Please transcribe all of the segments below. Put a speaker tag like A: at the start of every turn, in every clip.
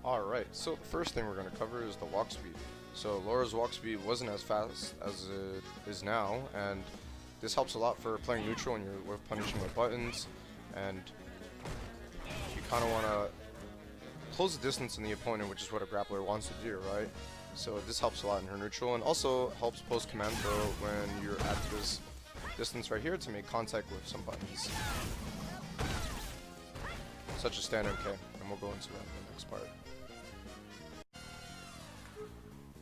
A: Alright, so the first thing we're going to cover is the walk speed. So Laura's walk speed wasn't as fast as it is now, and this helps a lot for playing neutral when you're punishing with buttons, and you kind of want to close the distance in the opponent, which is what a grappler wants to do, right? So this helps a lot in her neutral, and also helps post command throw when you're at this distance right here to make contact with some buttons, such as stand MK, and we'll go into that in the next part.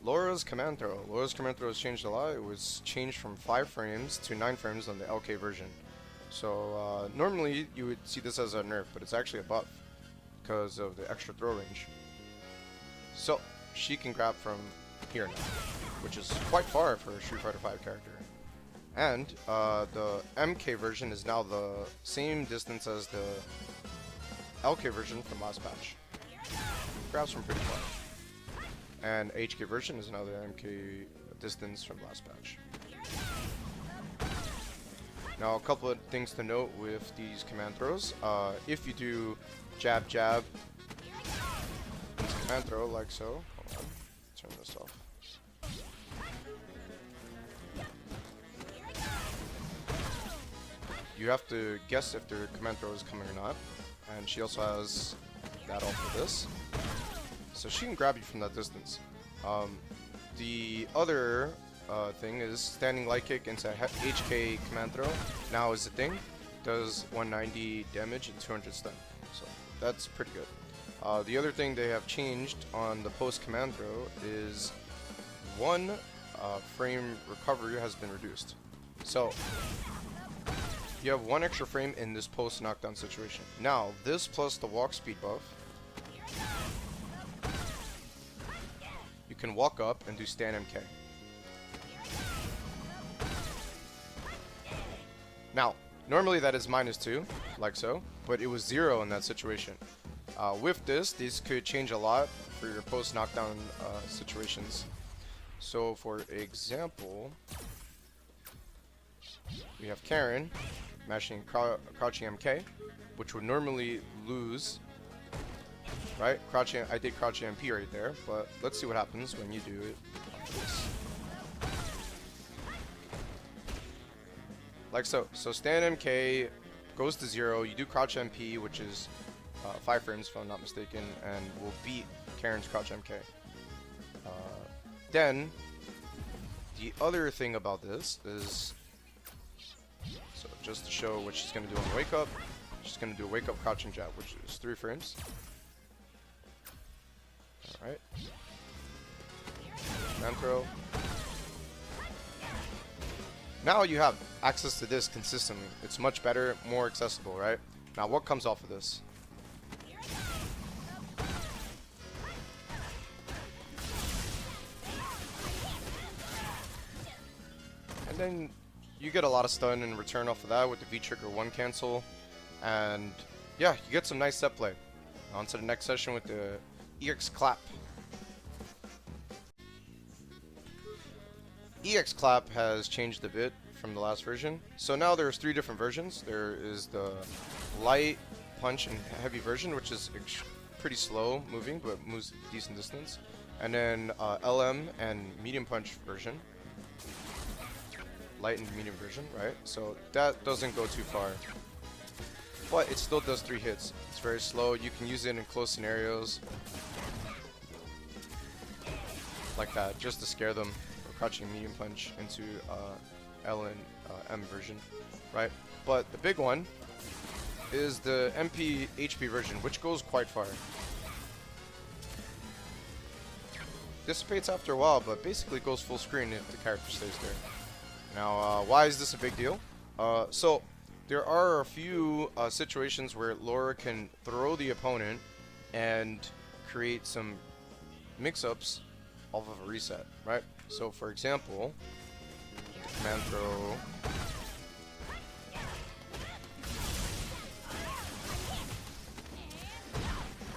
A: Laura's command throw. Laura's command throw has changed a lot. It was changed from 5 frames to 9 frames on the LK version. So normally you would see this as a nerf, but it's actually a buff because of the extra throw range. So she can grab from here now, which is quite far for a Street Fighter V character. And the MK version is now the same distance as the LK version from last patch. Grabs from pretty far. And HK version is now the MK distance from last patch. Now a couple of things to note with these command throws. If you do jab jab into command throw like so, hold on, turn this off. You have to guess if their command throw is coming or not. And she also has that off for this. So she can grab you from that distance. The other thing is standing light kick into HK command throw. Now is the thing. Does 190 damage and 200 stun. So that's pretty good. The other thing they have changed on the post command throw is 1 frame recovery has been reduced. So you have 1 extra frame in this post knockdown situation. Now this plus the walk speed buff, you can walk up and do stand MK. Now, normally that is -2, like so, but it was 0 in that situation. With this could change a lot for your post knockdown situations. So for example, we have Karen mashing crouching MK, which would normally lose. Right? Crouching, I did crouching MP right there, but let's see what happens when you do it like this. Like so. So stand MK goes to 0, you do crouch MP, which is 5 frames if I'm not mistaken, and will beat Karen's crouch MK. Then, the other thing about this is, so just to show what she's going to do on the wake up, she's going to do a wake up crouching jab, which is 3 frames. Alright. Man throw. Now you have access to this consistently. It's much better, more accessible, right? Now what comes off of this? And then you get a lot of stun in return off of that with the V-trigger 1 cancel. And yeah, you get some nice set play. On to the next session with the EX Clap. EX Clap has changed a bit from the last version. So now there's 3 different versions. There is the light, punch, and heavy version, which is pretty slow moving, but moves decent distance. And then LM and medium punch version. Light and medium version, right? So that doesn't go too far. But it still does 3 hits. It's very slow. You can use it in close scenarios. Like that, just to scare them. Crouching medium punch into L and M version, right? But the big one is the MP HP version, which goes quite far. Dissipates after a while, but basically goes full screen if the character stays there. Now, why is this a big deal? So there are a few situations where Laura can throw the opponent and create some mix-ups off of a reset, right? So for example, the command throw,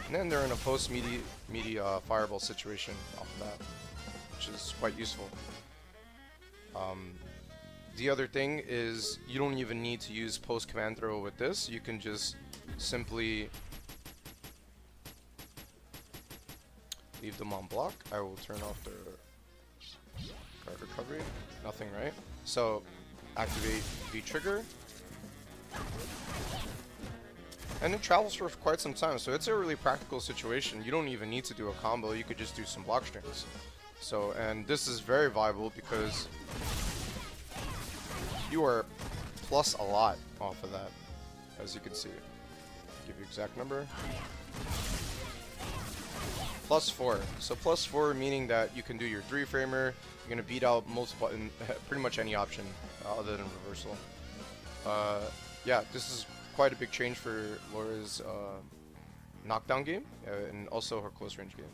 A: and then they're in a post meaty fireball situation off of that, which is quite useful. The other thing is you don't even need to use post command throw with this. You can just simply leave them on block. I will turn off the guard recovery. Nothing, right? So activate V trigger. And it travels for quite some time, so it's a really practical situation. You don't even need to do a combo, you could just do some block strings. So, and this is very viable because you are plus a lot off of that, as you can see. Give you exact number. +4. So +4 meaning that you can do your 3-framer, you're going to beat out multiple, pretty much any option other than reversal. Yeah, this is quite a big change for Laura's knockdown game and also her close range game.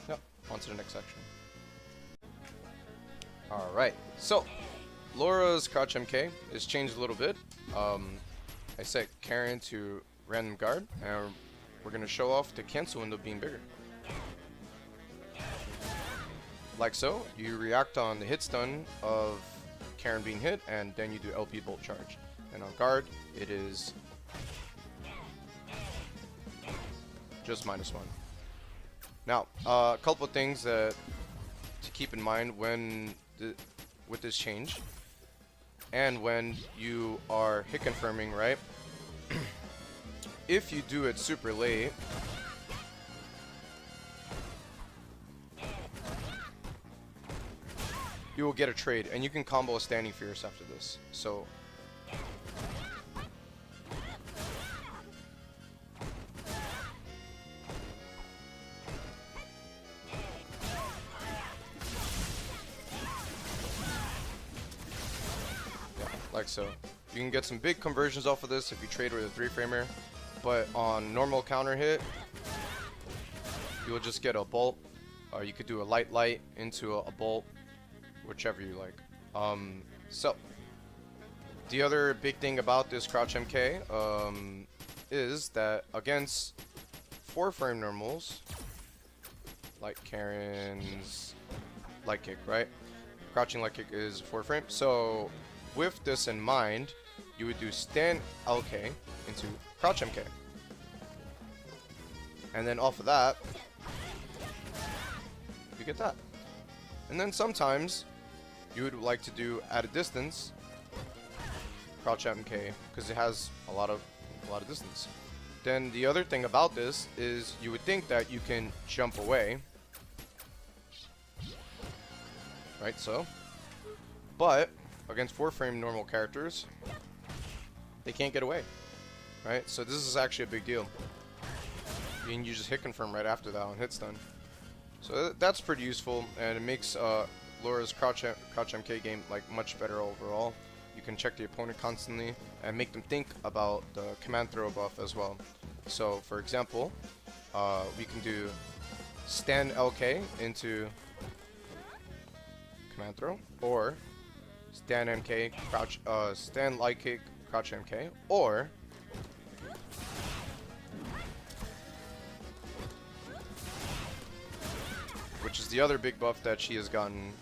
A: Yep, on to the next section. Alright, so Laura's crouch MK is changed a little bit. I set Karen to random guard, and we're going to show off the cancel window being bigger. Like so, you react on the hit stun of Karen being hit, and then you do LP bolt charge. And on guard, it is just -1. Now, a couple of things that to keep in mind when with this change, and when you are hit confirming, right? If you do it super late, you will get a trade, and you can combo a standing fierce after this. So like so. You can get some big conversions off of this if you trade with a 3-framer, but on normal counter hit, you'll just get a bolt, or you could do a light into a bolt, whichever you like. So the other big thing about this crouch MK is that against 4-frame normals, like Karen's light kick, right? Crouching light kick is 4-frame. So with this in mind, you would do stand LK into crouch MK. And then off of that, you get that. And then sometimes you would like to do at a distance crouch MK because it has a lot of distance. Then the other thing about this is you would think that you can jump away, right? So, but against 4-frame normal characters, they can't get away, right? So this is actually a big deal. And you just hit confirm right after that on hit stun. So that's pretty useful, and it makes Laura's crouch MK game like much better overall. You can check the opponent constantly and make them think about the command throw buff as well. So for example, we can do stand LK into command throw, or stand MK crouch, stand light kick crouch MK, or which is the other big buff that she has gotten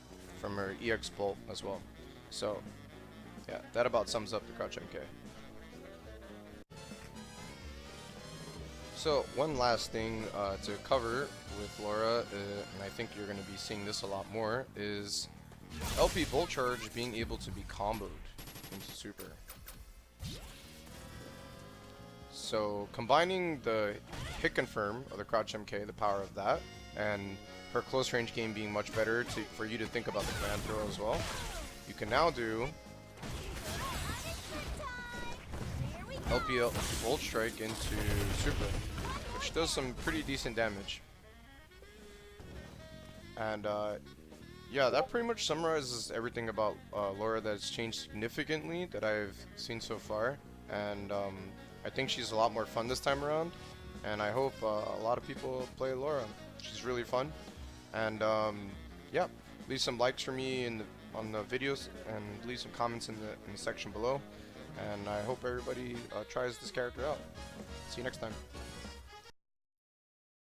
A: from her EX bolt as well. So yeah, that about sums up the crouch MK. So one last thing to cover with Laura, and I think you're going to be seeing this a lot more, is LP bolt charge being able to be comboed into super. So combining the hit confirm of the crouch MK, the power of that, and her close range game being much better for you to think about the command throw as well, you can now do LP bolt strike into super, which does some pretty decent damage. And yeah, that pretty much summarizes everything about Laura that's changed significantly that I've seen so far. And I think she's a lot more fun this time around, and I hope a lot of people play Laura. She's really fun. And yeah, leave some likes for me on the videos, and leave some comments in the section below. And I hope everybody tries this character out. See you next time.